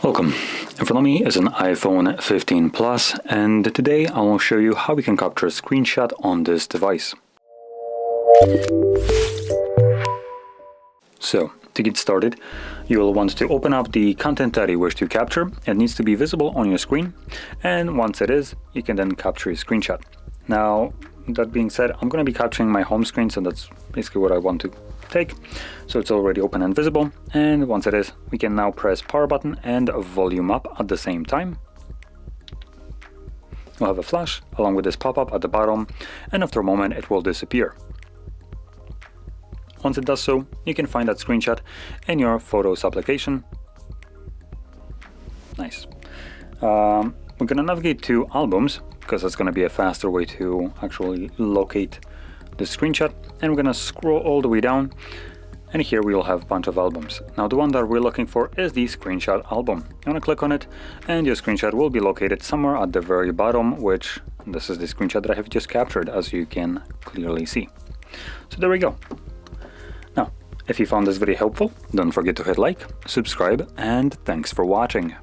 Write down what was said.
Welcome. In front of me is an iPhone 15 Plus, and today I will show you how we can capture a screenshot on this device. So, to get started, you will want to open up the content that you wish to capture. It needs to be visible on your screen, and once it is, you can then capture a screenshot. Now, that being said, I'm going to be capturing my home screen, so that's basically what I want to take. So it's already open and visible, and once it is, we can now press power button and volume up at the same time. We'll have a flash along with this pop-up at the bottom, and after a moment it will disappear. Once it does so, you can find that screenshot in your Photos application. Nice. We're going to navigate to Albums, because that's going to be a faster way to actually locate the screenshot, and we're going to scroll all the way down, and here we will have a bunch of albums. Now the one that we're looking for is the screenshot album. You want to click on it, and your screenshot will be located somewhere at the very bottom, which this is the screenshot that I have just captured, as you can clearly see. So there we go. Now, if you found this video helpful, don't forget to hit like, subscribe, and thanks for watching.